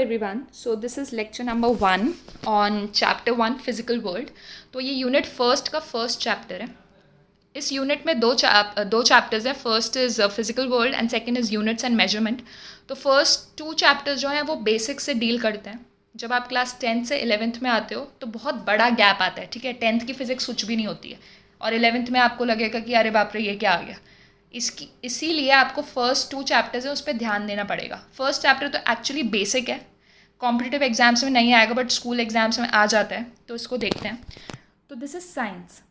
everyone. So this is lecture number 1 on chapter 1 physical world. तो ये unit first का first chapter है. इस यूनिट में दो चैप्टर्स हैं. First is physical world and second is units and measurement. तो फर्स्ट 2 चैप्टर्स जो हैं वो बेसिक से डील करते हैं. जब आप क्लास 10th से 11th में आते हो तो बहुत बड़ा गैप आता है. ठीक है, 10th की फिजिक्स कुछ भी नहीं होती है और 11th में आपको लगेगा कि अरे बाप रे ये क्या आ गया. इसीलिए आपको फर्स्ट 2 चैप्टर्स है उस पर ध्यान देना पड़ेगा. फर्स्ट चैप्टर तो एक्चुअली बेसिक है, कॉम्पिटिटिव एग्जाम्स में नहीं आएगा बट स्कूल एग्जाम्स में आ जाता है. तो इसको देखते हैं. तो दिस इज साइंस.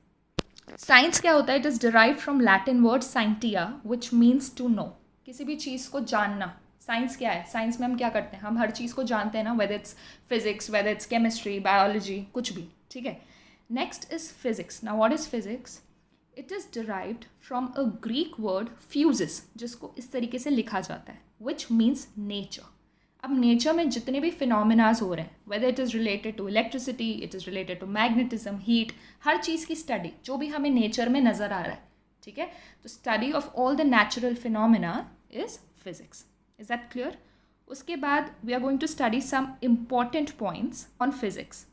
साइंस क्या होता है? It is derived from Latin word scientia which means to know. किसी भी चीज़ को जानना. साइंस क्या है? साइंस में हम क्या करते हैं? हम हर चीज़ को जानते हैं ना, whether it's physics, whether it's chemistry, biology, कुछ भी. ठीक है. Next is physics. Now what is physics? It is derived from a Greek word physis, जिसको इस तरीके से लिखा जाता है, विच मीन्स नेचर. अब नेचर में जितने भी फिनोमिनाज हो रहे हैं, whether it is related to electricity, it is related to magnetism, heat, हर चीज़ की स्टडी जो भी हमें नेचर में नज़र आ रहा है. ठीक है. तो study of all the natural phenomena is physics. Is that clear? उसके बाद we are going to study some important points on physics.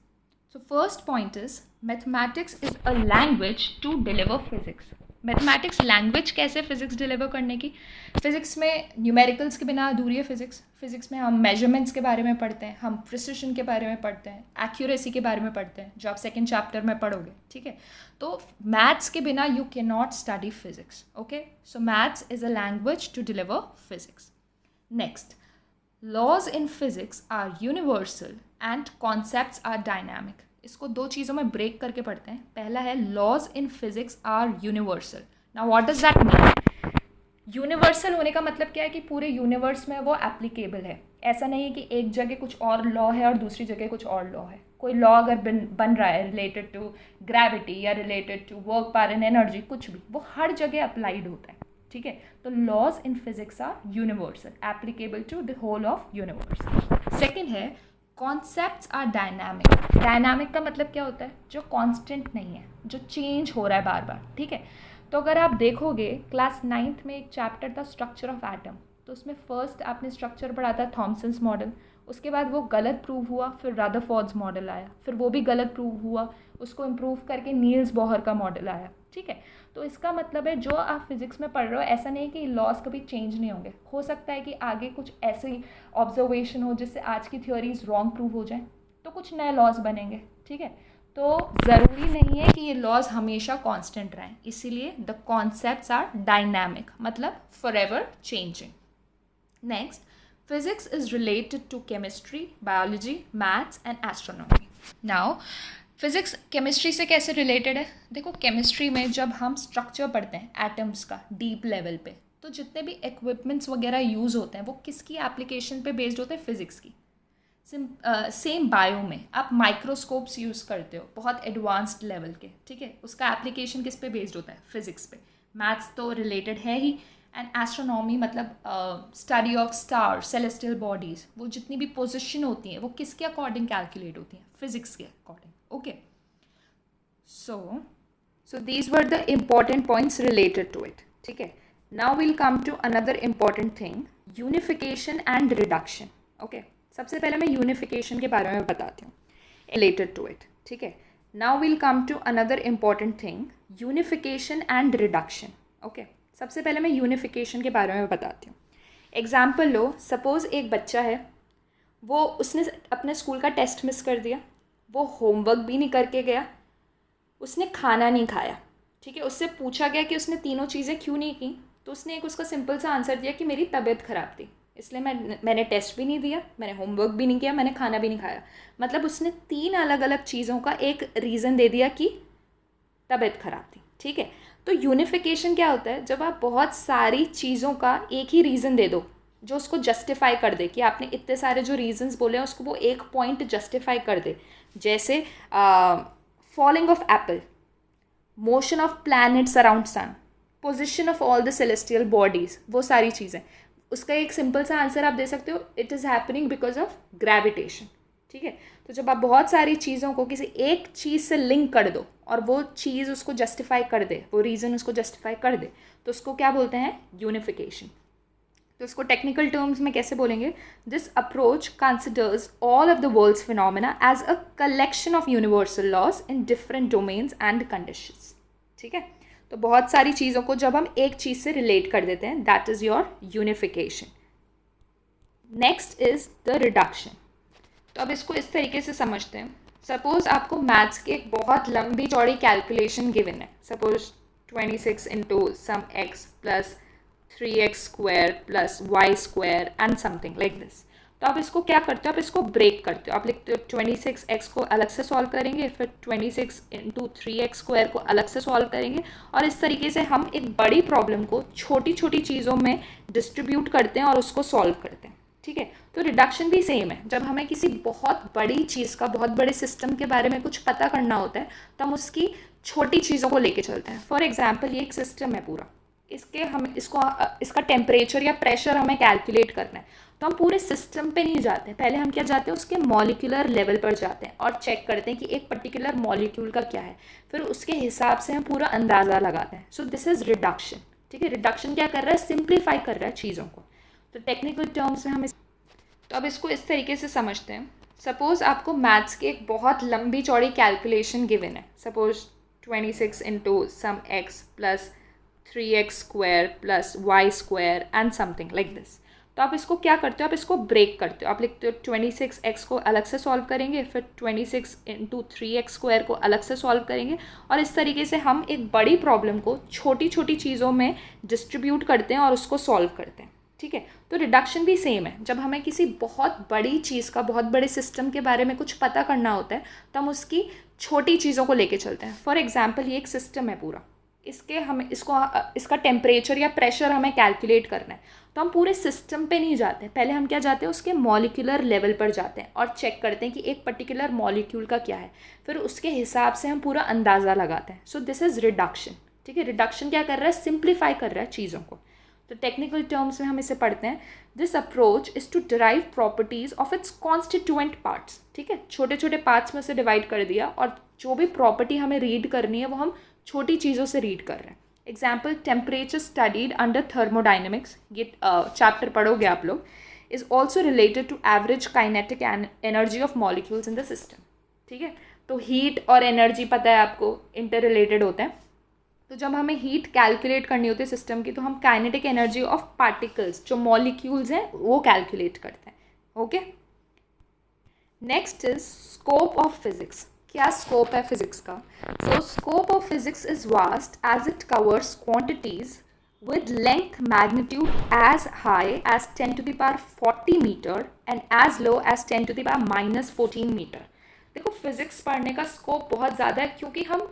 So first point is mathematics is a language to deliver physics. Mathematics language कैसे physics deliver करने की. Physics में numericals के बिना अधूरी है फिजिक्स. फिजिक्स में हम मेजरमेंट्स के बारे में पढ़ते हैं, हम प्रिसिशन के बारे में पढ़ते हैं, एक्यूरेसी के बारे में पढ़ते हैं, जो आप सेकेंड चैप्टर में पढ़ोगे. ठीक है. तो मैथ्स के बिना you can not study physics. Okay. So maths is a language to deliver physics. Next, laws in physics are universal and concepts are dynamic. इसको 2 चीज़ों में ब्रेक करके पढ़ते हैं. पहला है laws in physics are universal. Now what does that mean? Universal होने का मतलब क्या है कि पूरे यूनिवर्स में वो एप्लीकेबल है. ऐसा नहीं है कि एक जगह कुछ और लॉ है और दूसरी जगह कुछ और लॉ है. कोई लॉ अगर बन रहा है रिलेटेड टू ग्रेविटी या related to work power and energy, कुछ भी, वो हर जगह अप्लाइड होता है. ठीक है. तो laws in physics are universal, applicable to the whole of universe. Second है कॉन्सेप्ट्स आर डायनामिक. डायनामिक का मतलब क्या होता है? जो कांस्टेंट नहीं है, जो चेंज हो रहा है बार बार. ठीक है. तो अगर आप देखोगे क्लास 9th में एक चैप्टर था स्ट्रक्चर ऑफ एटम. तो उसमें फर्स्ट आपने स्ट्रक्चर पढ़ा था थॉमसन्स मॉडल. उसके बाद वो गलत प्रूव हुआ, फिर रदरफोर्ड्स मॉडल आया, फिर वो भी गलत प्रूव हुआ, उसको इम्प्रूव करके नील्स बोहर का मॉडल आया. ठीक है. तो इसका मतलब है जो आप फिजिक्स में पढ़ रहे हो, ऐसा नहीं कि लॉज कभी चेंज नहीं होंगे. हो सकता है कि आगे कुछ ऐसी ऑब्जर्वेशन हो जिससे आज की थ्योरीज रॉन्ग प्रूव हो जाए, तो कुछ नए लॉज बनेंगे. ठीक है. तो ज़रूरी नहीं है कि ये लॉज हमेशा कांस्टेंट रहें. इसीलिए द कॉन्सेप्ट्स आर डायनामिक, मतलब forever changing. Next, physics is related to chemistry, biology, maths and astronomy. Now physics chemistry से कैसे रिलेटेड है? देखो, केमिस्ट्री में जब हम स्ट्रक्चर पढ़ते हैं एटम्स का डीप लेवल पे, तो जितने भी इक्विपमेंट्स वगैरह यूज़ होते हैं वो किसकी एप्लीकेशन पे बेस्ड होते हैं? फिजिक्स की. सेम बायो में आप माइक्रोस्कोप्स यूज़ करते हो बहुत एडवांस्ड लेवल के. ठीक है. उसका एप्लीकेशन किस पे बेस्ड होता है? फिजिक्स पे. मैथ्स तो रिलेटेड है ही. एंड एस्ट्रोनॉमी मतलब study of star, celestial bodies, वो जितनी भी पोजिशन होती हैं वो किसके अकॉर्डिंग कैलकुलेट होती हैं? फिजिक्स के according. Okay, so these were the important points related to it. ठीक है. Now we'll come to another important thing, unification and reduction. Okay, सबसे पहले मैं unification के बारे में बताती हूँ related to it. ठीक है. Now we'll come to another important thing, unification and reduction. Okay, सबसे पहले मैं unification के बारे में बताती हूँ. एग्जाम्पल लो, सपोज एक बच्चा है, वो उसने अपने स्कूल का टेस्ट मिस कर दिया, वो होमवर्क भी नहीं करके गया, उसने खाना नहीं खाया. ठीक है. उससे पूछा गया कि उसने तीनों चीज़ें क्यों नहीं की, तो उसने एक उसका सिंपल सा आंसर दिया कि मेरी तबीयत ख़राब थी, इसलिए मैंने टेस्ट भी नहीं दिया, मैंने होमवर्क भी नहीं किया, मैंने खाना भी नहीं खाया. मतलब उसने 3 अलग अलग चीज़ों का एक रीज़न दे दिया कि तबीयत ख़राब थी. ठीक है. तो यूनिफिकेशन क्या होता है? जब आप बहुत सारी चीज़ों का एक ही रीज़न दे दो जो उसको जस्टिफाई कर दे, कि आपने इतने सारे जो रीजंस बोले हैं उसको वो एक पॉइंट जस्टिफाई कर दे. जैसे falling of apple, motion of planets around sun, position of all the celestial bodies, वो सारी चीज़ें. उसका एक सिंपल सा आंसर आप दे सकते हो, it is happening because of gravitation. ठीक है. तो जब आप बहुत सारी चीज़ों को किसी एक चीज़ से लिंक कर दो और वो चीज़ उसको जस्टिफाई कर दे, वो रीज़न उसको जस्टिफाई कर दे, तो उसको क्या बोलते हैं? यूनिफिकेशन. तो इसको टेक्निकल टर्म्स में कैसे बोलेंगे? This approach considers all of the world's phenomena as a collection of universal laws in different domains and conditions. ठीक है, तो बहुत सारी चीज़ों को जब हम एक चीज़ से रिलेट कर देते हैं, that is your unification. Next is the reduction. तो अब इसको इस तरीके से समझते हैं। सपोज आपको मैथ्स की एक बहुत लंबी चौड़ी कैलकुलेशन गिवन है, suppose 26 into sum x plus 3x square plus y square and something like this. तो आप इसको क्या करते हो? आप इसको ब्रेक करते हो। आप लिखते हो 26x को अलग से सॉल्व करेंगे, फिर 26 इंटू 3x स्क्वायर को अलग से सॉल्व करेंगे, और इस तरीके से हम एक बड़ी प्रॉब्लम को छोटी छोटी चीज़ों में डिस्ट्रीब्यूट करते हैं और उसको सॉल्व करते हैं। ठीक है, तो रिडक्शन भी सेम है। जब हमें किसी बहुत बड़ी चीज़ का, बहुत बड़े सिस्टम के बारे में कुछ पता करना होता है, तो हम उसकी छोटी चीज़ों को लेके चलते हैं। फॉर एग्जाम्पल, ये एक सिस्टम है पूरा, इसका टेम्परेचर या प्रेशर हमें कैलकुलेट करना है, तो हम पूरे सिस्टम पे नहीं जाते हैं। पहले हम क्या जाते हैं? उसके मॉलिक्यूलर लेवल पर जाते हैं और चेक करते हैं कि एक पर्टिकुलर मॉलिक्यूल का क्या है, फिर उसके हिसाब से हम पूरा अंदाज़ा लगाते हैं। So this is reduction. ठीक है, रिडक्शन क्या कर रहा है? सिंप्लीफाई कर रहा है चीज़ों को। तो टेक्निकल टर्म्स में हम तो अब इसको इस तरीके से समझते हैं। सपोज आपको मैथ्स की एक बहुत लंबी चौड़ी कैलकुलेशन गिवन है, suppose 26 into sum x plus 3x square plus y square and something like this. तो आप इसको क्या करते हो? आप इसको ब्रेक करते हो। आप लिखते हो 26x को अलग से सॉल्व करेंगे, फिर 26 इंटू 3x स्क्वायर को अलग से सॉल्व करेंगे, और इस तरीके से हम एक बड़ी प्रॉब्लम को छोटी छोटी चीज़ों में डिस्ट्रीब्यूट करते हैं और उसको सॉल्व करते हैं। ठीक है, तो रिडक्शन भी सेम है। जब हमें किसी बहुत बड़ी चीज़ का, बहुत बड़े सिस्टम के बारे में कुछ पता करना होता है, तो हम उसकी छोटी चीज़ों को लेके चलते हैं। फॉर एग्जाम्पल, ये एक सिस्टम है पूरा, इसका टेम्परेचर या प्रेशर हमें कैलकुलेट करना है, तो हम पूरे सिस्टम पे नहीं जाते हैं। पहले हम क्या जाते हैं? उसके मॉलिक्यूलर लेवल पर जाते हैं और चेक करते हैं कि एक पर्टिकुलर मॉलिक्यूल का क्या है, फिर उसके हिसाब से हम पूरा अंदाज़ा लगाते हैं। So this is reduction. ठीक है, रिडक्शन क्या कर रहा है? सिंप्लीफाई कर रहा है चीज़ों को। तो टेक्निकल टर्म्स में हम इसे पढ़ते हैं। This approach is to derive properties of its constituent parts. ठीक है, छोटे छोटे पार्ट्स में से डिवाइड कर दिया, और जो भी प्रॉपर्टी हमें रीड करनी है वो हम छोटी चीज़ों से रीड कर रहे हैं। Example, temperature studied under thermodynamics, ये चैप्टर पढ़ोगे आप लोग, is also related to average kinetic energy of molecules in the system. ठीक है, तो हीट और एनर्जी पता है आपको, इंटर रिलेटेड होते हैं। तो जब हमें हीट कैलकुलेट करनी होती है सिस्टम की, तो हम काइनेटिक एनर्जी ऑफ पार्टिकल्स, जो मॉलिक्यूल्स हैं, वो कैलकुलेट करते हैं। Okay, next is scope of physics. क्या स्कोप है फिजिक्स का? So scope of physics is vast as it covers quantities with length magnitude as high as 10 to the power 40 meter and as low as 10 to the power minus 14 meter। देखो, physics पढ़ने का scope बहुत ज़्यादा है, क्योंकि हम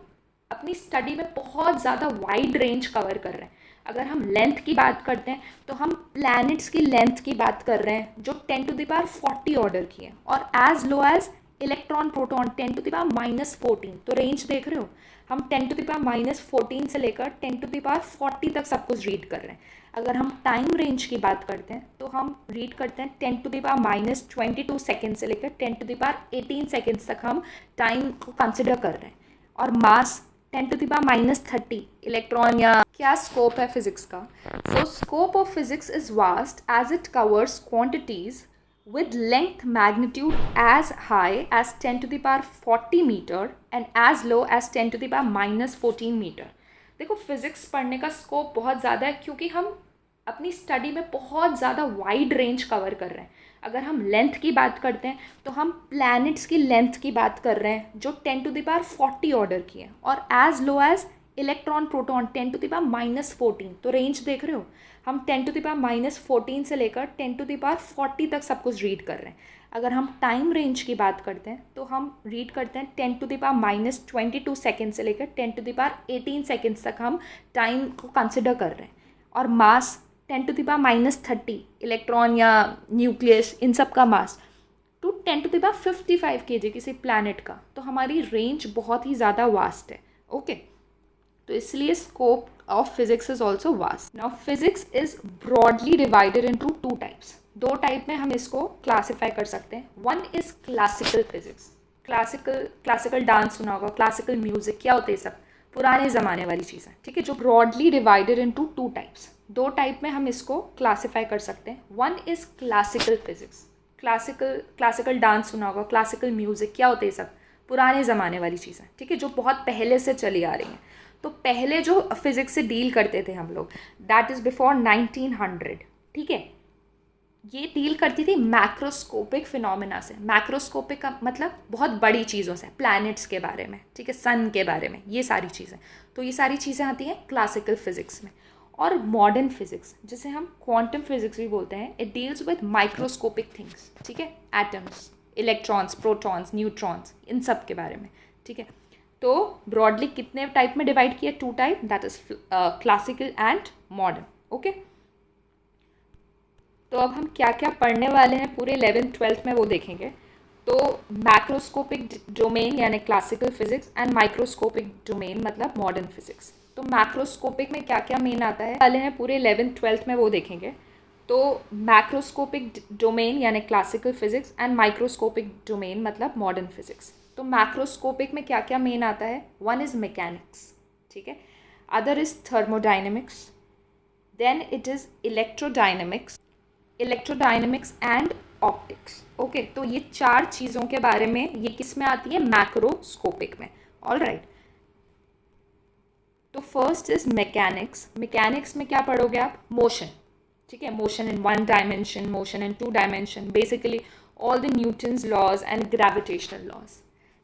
अपनी study में बहुत ज़्यादा वाइड रेंज कवर कर रहे हैं। अगर हम लेंथ की बात करते हैं, तो हम प्लैनेट्स की लेंथ की बात कर रहे हैं जो 10 टू द पावर 40 ऑर्डर की है, और as low as electron proton 10 to the power minus 14। तो रेंज देख रहे हो, हम 10 टू द पावर माइनस 14 से लेकर 10 टू द पावर 40 तक सब कुछ रीड कर रहे हैं। अगर हम टाइम रेंज की बात करते हैं, तो हम रीड करते हैं 10 to the power minus 22 second से लेकर 10 टू द पावर 18 सेकेंड्स तक हम टाइम को कंसिडर कर रहे हैं। और mass 10 to the power minus 30 electron. या क्या स्कोप है फिजिक्स का? So scope of physics is vast as it covers quantities with length magnitude as high as 10 to the power 40 meter and as low as 10 to the power minus 14 meter। देखो, physics पढ़ने का scope बहुत ज़्यादा है, क्योंकि हम अपनी study में बहुत ज़्यादा वाइड रेंज कवर कर रहे हैं। अगर हम लेंथ की बात करते हैं, तो हम प्लैनेट्स की लेंथ की बात कर रहे हैं जो 10 टू द पावर 40 ऑर्डर की है, और as low as electron proton 10 to the power minus 14। तो रेंज देख रहे हो, हम 10 टू द पावर माइनस 14 से लेकर 10 टू द पावर 40 तक सब कुछ रीड कर रहे हैं। अगर हम टाइम रेंज की बात करते हैं, तो हम रीड करते हैं 10 to the power minus 22 second से लेकर 10 टू द पावर 18 सेकेंड्स तक हम टाइम को कंसिडर कर रहे हैं। और mass 10 to the power minus 30 electron या न्यूक्लियस, इन सब का mass, to 10 to the power 55 kg किसी प्लैनेट का। तो हमारी रेंज बहुत ही ज़्यादा वास्ट है। ओके, तो इसलिए scope of physics is also vast. Now physics is broadly divided into two types. दो टाइप में हम इसको क्लासिफाई कर सकते हैं। One is classical physics. Classical dance सुना होगा, क्लासिकल म्यूजिक, क्या होते हैं सब? पुराने ज़माने वाली चीज़ें, ठीक है, जो broadly divided into two types. दो टाइप में हम इसको क्लासीफाई कर सकते हैं। One is classical physics. Classical dance सुना होगा, क्लासिकल म्यूज़िक, क्या होते हैं सब? पुराने ज़माने वाली चीज़ें, ठीक है, जो बहुत पहले से चली आ रही हैं। तो पहले जो फिज़िक्स से डील करते थे हम लोग, दैट इज़ बिफोर 1900, ठीक है, ये डील करती थी मैक्रोस्कोपिक फिनोमेना से। मैक्रोस्कोपिक का मतलब बहुत बड़ी चीज़ों से, प्लैनेट्स के बारे में, ठीक है, सन के बारे में, ये सारी चीज़ें। तो ये सारी चीज़ें आती हैं क्लासिकल फिजिक्स में। और मॉडर्न फिजिक्स, जिसे हम क्वांटम फिजिक्स भी बोलते हैं, it deals with microscopic things, ठीक है, एटम्स, इलेक्ट्रॉन्स, प्रोटॉन्स, न्यूट्रॉन्स, इन सब के बारे में, ठीक है। तो ब्रॉडली कितने टाइप में डिवाइड किया? Two type, that is classical and modern. Okay, तो अब हम क्या क्या पढ़ने वाले हैं पूरे 11th-12th में वो देखेंगे। तो मैक्रोस्कोपिक डोमेन यानी classical physics and microscopic domain मतलब मॉडर्न फिजिक्स। तो मैक्रोस्कोपिक में क्या क्या मेन आता है वाले हैं पूरे 11th-12th में वो देखेंगे। तो मैक्रोस्कोपिक डोमेन यानी classical physics and microscopic domain मतलब मॉडर्न फिजिक्स। तो मैक्रोस्कोपिक में क्या क्या मेन आता है? वन इज़ मैकेनिक्स, ठीक है, other is thermodynamics, then it is electrodynamics and optics. Okay, तो ये चार चीज़ों के बारे में ये किस में आती है? मैक्रोस्कोपिक में। ऑल राइट, तो फर्स्ट इज मैकेनिक्स। मैकेनिक्स में क्या पढ़ोगे आप? मोशन, ठीक है, motion in one dimension, motion in two dimension, basically all the Newton's laws and gravitational laws.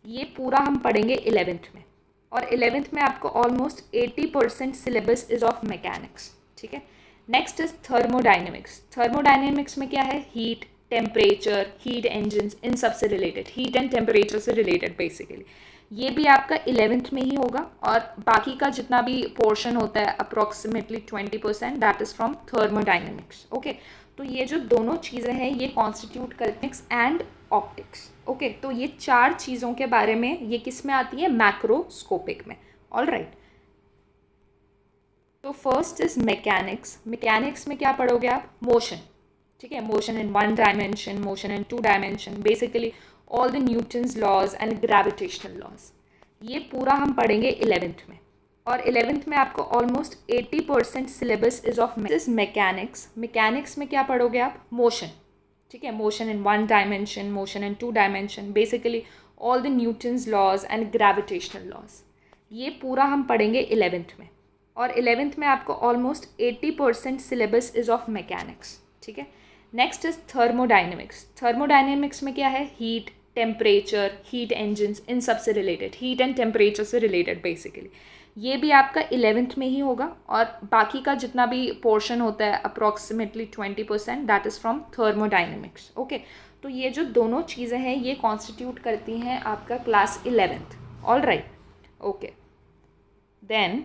ये पूरा हम पढ़ेंगे 11th में। और 11th में आपको almost 80% syllabus is of mechanics, ठीक है। Next is thermodynamics. थर्मोडाइनमिक्स में क्या है? हीट, टेम्परेचर, हीट इंजन्स, इन सब से रिलेटेड, हीट एंड टेम्परेचर से रिलेटेड बेसिकली। ये भी आपका 11th में ही होगा। और बाकी का जितना भी पोर्शन होता है approximately 20%, that is from thermodynamics. Okay, तो ये जो दोनों चीज़ें हैं ये कॉन्स्टिट्यूट करते हैं एंड ऑप्टिक्स। ओके, तो ये चार चीज़ों के बारे में ये किस में आती है? मैक्रोस्कोपिक में। ऑल राइट, तो फर्स्ट इज मैकेनिक्स। मैकेनिक्स में क्या पढ़ोगे आप? मोशन, ठीक है, motion in one dimension, motion in two dimension, basically all the Newton's laws and gravitational laws. ये पूरा हम पढ़ेंगे 11th में। और 11th में आपको almost 80% syllabus is of mechanics. Mechanics में क्या पढ़ोगे आप? मोशन, ठीक है, motion in one dimension, motion in two dimension, basically all the Newton's laws and gravitational laws. ये पूरा हम पढ़ेंगे 11th में। और 11th में आपको almost 80% syllabus is of mechanics, ठीक है। Next is thermodynamics. थर्मोडाइनमिक्स में क्या है? हीट, टेम्परेचर, हीट इंजन्स, इन सब से रिलेटेड, हीट एंड टेम्परेचर से रिलेटेड बेसिकली। ये भी आपका 11th में ही होगा। और बाकी का जितना भी पोर्शन होता है approximately 20%, that is from thermodynamics. Okay, तो ये जो दोनों चीज़ें हैं ये कॉन्स्टिट्यूट करती हैं आपका class 11th। All right, okay, then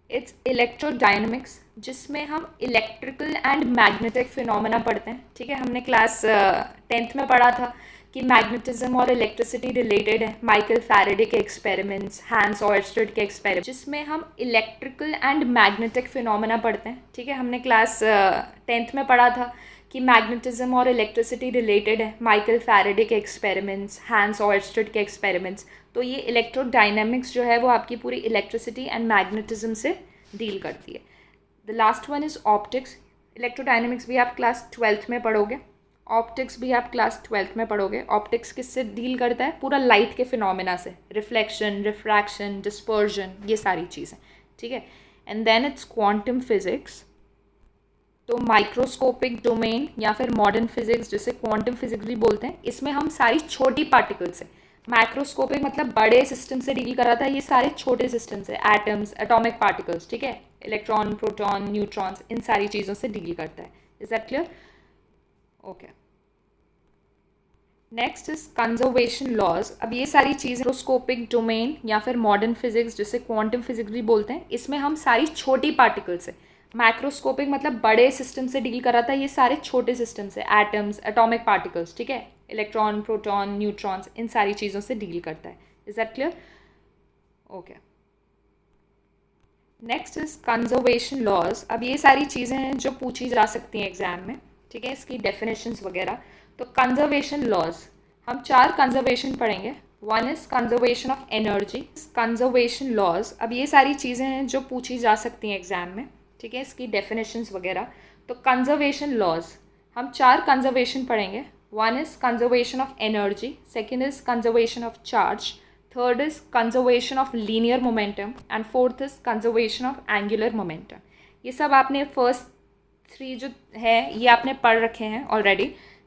it's electrodynamics, जिसमें हम इलेक्ट्रिकल एंड मैग्नेटिक फिनोमेना पढ़ते हैं, ठीक है। हमने क्लास 10th में पढ़ा था कि मैग्नेटिज्म और इलेक्ट्रिसिटी रिलेटेड है। माइकल फैराडे के एक्सपेरिमेंट्स, हैंस ऑयस्टेड के एक्सपेरिमेंट्स, जिसमें हम इलेक्ट्रिकल एंड मैग्नेटिक फिनोमेना पढ़ते हैं, ठीक है। हमने क्लास 10th में पढ़ा था कि मैग्नेटिज्म और इलेक्ट्रिसिटी रिलेटेड है। माइकल फैराडे के एक्सपेरिमेंट्स, हैंस ऑयस्टेड के एक्सपेरिमेंट्स। तो ये इलेक्ट्रोडायनेमिक्स जो है वो आपकी पूरी इलेक्ट्रिसिटी एंड मैग्नेटिज्म से डील करती है। The last one is optics. Electrodynamics भी आप क्लास 12th में पढ़ोगे, ऑप्टिक्स भी आप क्लास 12th में पढ़ोगे। ऑप्टिक्स किससे डील करता है? पूरा लाइट के फिनोमेना से, रिफ्लेक्शन, रिफ्रैक्शन, डिस्पर्जन, ये सारी चीज़ें, ठीक है। And then it's quantum physics. तो माइक्रोस्कोपिक डोमेन या फिर मॉडर्न फिजिक्स, जिसे क्वांटम फिजिक्स भी बोलते हैं, इसमें हम सारी छोटी पार्टिकल्स से, माइक्रोस्कोपिक मतलब बड़े सिस्टम से डील कर रहा था, ये सारे छोटे सिस्टम से, एटम्स, एटॉमिक पार्टिकल्स, ठीक है, इलेक्ट्रॉन, प्रोटॉन, न्यूट्रॉन्स, इन सारी चीज़ों से डील करता है। Is that clear? Okay, next is conservation laws. अब ये सारी चीज़ें माइक्रोस्कोपिक डोमेन या फिर मॉडर्न फिजिक्स, जिसे क्वांटम फिजिक्स भी बोलते हैं, इसमें हम सारी छोटी पार्टिकल से, माइक्रोस्कोपिक मतलब बड़े सिस्टम से डील कर रहा था, ये सारे छोटे सिस्टम से, एटम्स, एटॉमिक पार्टिकल्स, ठीक है, इलेक्ट्रॉन, प्रोटॉन, न्यूट्रॉन्स, इन सारी चीज़ों से डील करता है। Is that clear? Okay, next is conservation laws. अब ये सारी चीज़ें हैं जो पूछी जा सकती हैं एग्जाम में, ठीक है, इसकी डेफिनेशंस वगैरह। तो कंजर्वेशन लॉज, हम 4 कंजर्वेशन पढ़ेंगे। One is conservation of energy, conservation laws. अब ये सारी चीज़ें हैं जो पूछी जा सकती हैं एग्जाम में, ठीक है, इसकी डेफिनेशंस वगैरह। तो कंजर्वेशन लॉज, हम 4 कंजर्वेशन पढ़ेंगे। One is conservation of energy, second is conservation of charge, third is conservation of linear momentum and fourth is conservation of angular momentum. ये सब आपने फर्स्ट 3 जो है ये आपने पढ़ रखे हैं ऑलरेडी।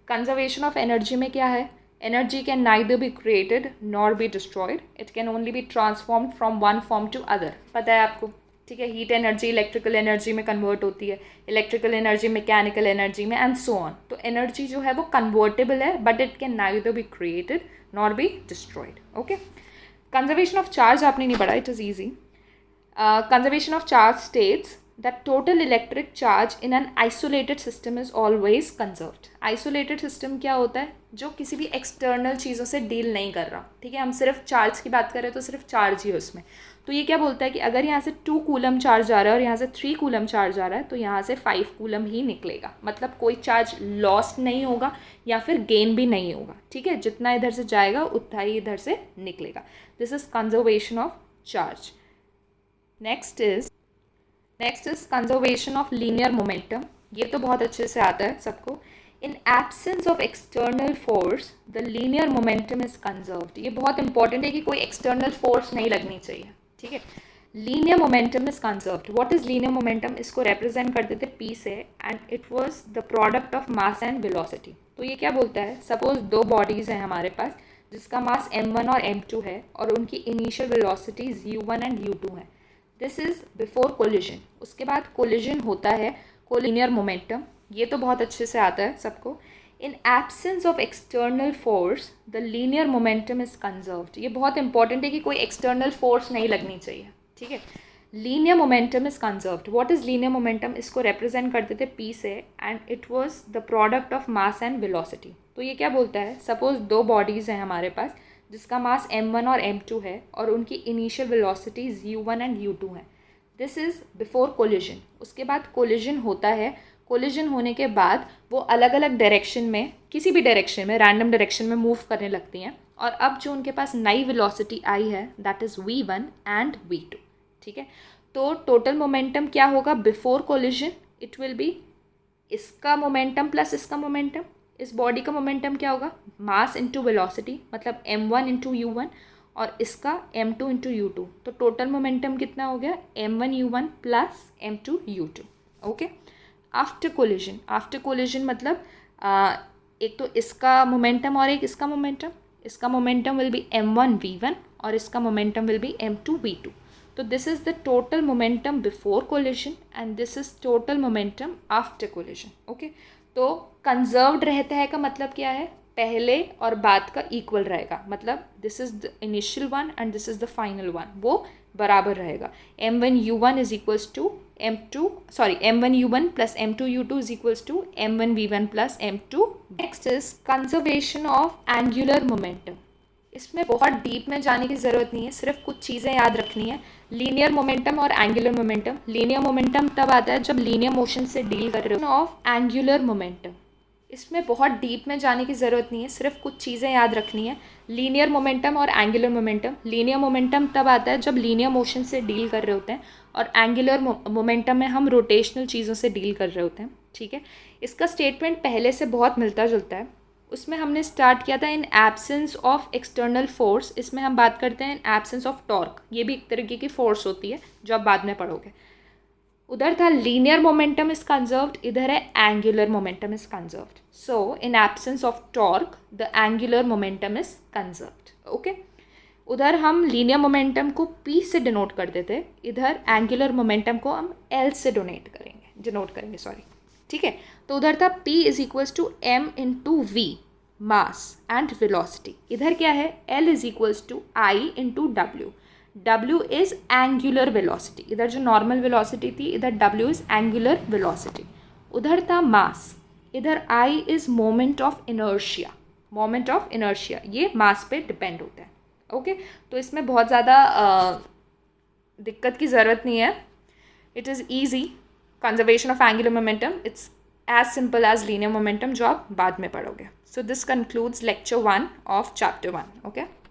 कंजर्वेशन ऑफ एनर्जी में क्या है, energy can neither be created nor be destroyed, it can only be transformed from one form to other, पता है आपको, ठीक है। हीट एनर्जी इलेक्ट्रिकल एनर्जी में कन्वर्ट होती है, इलेक्ट्रिकल एनर्जी मैकेनिकल एनर्जी में, एंड सो ऑन। तो एनर्जी जो है वो कन्वर्टेबल है, but it can neither be created nor be destroyed. Okay, conservation of charge आपने नहीं पढ़ा, it is easy. Conservation of charge states that total electric charge in an isolated system is always conserved. Isolated system क्या होता है, जो किसी भी external चीज़ों से डील नहीं कर रहा, ठीक है। हम सिर्फ चार्ज की बात करें तो सिर्फ चार्ज ही है उसमें। तो ये क्या बोलता है कि अगर यहाँ से 2 कूलम चार्ज आ रहा है और यहाँ से 3 कूलम चार्ज आ रहा है तो यहाँ से 5 कूलम ही निकलेगा, मतलब कोई चार्ज लॉस्ट नहीं होगा या फिर गेन भी नहीं होगा, ठीक है। जितना इधर से जाएगा उतना ही इधर से निकलेगा। This is conservation of charge. Next is conservation of linear momentum. ये तो बहुत अच्छे से आता है सबको। In absence of external force the linear momentum is conserved. ये बहुत इंपॉर्टेंट है कि कोई एक्सटर्नल फोर्स नहीं लगनी चाहिए, ठीक है। Linear momentum is conserved. What is linear momentum, इसको रिप्रेजेंट करते थे P से, and it was the product of mass and velocity. तो ये क्या बोलता है, सपोज 2 बॉडीज़ हैं हमारे पास जिसका मास m1 और m2 है और उनकी initial velocities u1 and u2 है। This is before collision. उसके बाद कोलिजन होता है कोलिनियर मोमेंटम। ये तो बहुत अच्छे से आता है सबको। In absence of external force the linear momentum is conserved. ये बहुत इंपॉर्टेंट है कि कोई एक्सटर्नल फोर्स नहीं लगनी चाहिए, ठीक है। Linear momentum is conserved. What is linear momentum, इसको रिप्रेजेंट करते थे P से, and it was the product of mass and velocity. तो ये क्या बोलता है, सपोज 2 बॉडीज़ हैं हमारे पास जिसका मास m1 और m2 है और उनकी initial velocities u1 and u2 है। This is before collision. उसके बाद कोलिजन होता है। कोलिजन होने के बाद वो अलग अलग डायरेक्शन में, किसी भी डायरेक्शन में, रैंडम डायरेक्शन में मूव करने लगती हैं। और अब जो उनके पास नई वेलोसिटी आई है that is v1 and v2, ठीक है। तो टोटल मोमेंटम क्या होगा before collision, it will be इसका मोमेंटम प्लस इसका मोमेंटम। इस बॉडी का मोमेंटम क्या होगा, मास इंटू वेलोसिटी, मतलब m1 इंटू u1 और इसका m2 इंटू u2। तो टोटल मोमेंटम कितना हो गया, m1 u1 plus m2 u2। Okay, after collision मतलब एक तो इसका मोमेंटम और एक इसका मोमेंटम। इसका momentum will be m1 v1 और इसका momentum will be m2 v2। तो this is the total momentum before collision and this is total momentum after collision. Okay, तो कंजर्व्ड रहता है का मतलब क्या है, पहले और बाद का इक्वल रहेगा, मतलब this is the initial one and this is the final one, वो बराबर रहेगा। m1 u1 is equals to m1 u1 plus m2 u2 is equals to m1 v1 plus m2। Next is conservation of angular momentum. इसमें बहुत deep में जाने की ज़रूरत नहीं है, सिर्फ कुछ चीज़ें याद रखनी है। लीनियर मोमेंटम और एंगुलर मोमेंटम। लीनियर मोमेंटम तब आता है जब लीनियर मोशन से डील कर रहे हो। ऑफ एंगुलर मोमेंटम, इसमें बहुत डीप में जाने की ज़रूरत नहीं है, सिर्फ कुछ चीज़ें याद रखनी है। लीनियर मोमेंटम और एंगुलर मोमेंटम। लीनियर मोमेंटम तब आता है जब लीनियर मोशन से डील कर रहे होते हैं और एंगुलर मोमेंटम में हम रोटेशनल चीज़ों से डील कर रहे होते हैं, ठीक है। इसका स्टेटमेंट पहले से बहुत मिलता जुलता है। उसमें हमने स्टार्ट किया था in absence of external force. इसमें हम बात करते हैं इन एब्सेंस ऑफ टॉर्क। ये भी एक तरीके की फोर्स होती है जो आप बाद में पढ़ोगे। उधर था लीनियर मोमेंटम इज कंजर्व्ड, इधर है angular momentum is conserved. So in absence of torque the angular momentum is conserved. Okay, उधर हम लीनियर मोमेंटम को P से डिनोट करते थे, इधर एंगुलर मोमेंटम को हम L से डिनोट करेंगे, सॉरी, ठीक है। तो उधर था P is equals to m into V, mass and velocity. इधर क्या है, L is equals to I into W। W is angular velocity, इधर जो नॉर्मल वेलोसिटी थी इधर W इज एंगुलर वेलोसिटी। उधर था मास, इधर I is moment of inertia. Moment of inertia ये मास पे डिपेंड होता है। ओके, तो इसमें बहुत ज़्यादा दिक्कत की ज़रूरत नहीं है। It is easy. Conservation of angular momentum, it's as simple as linear momentum, जो आप बाद में पढ़ोगे। So this concludes lecture 1 of chapter 1। Okay.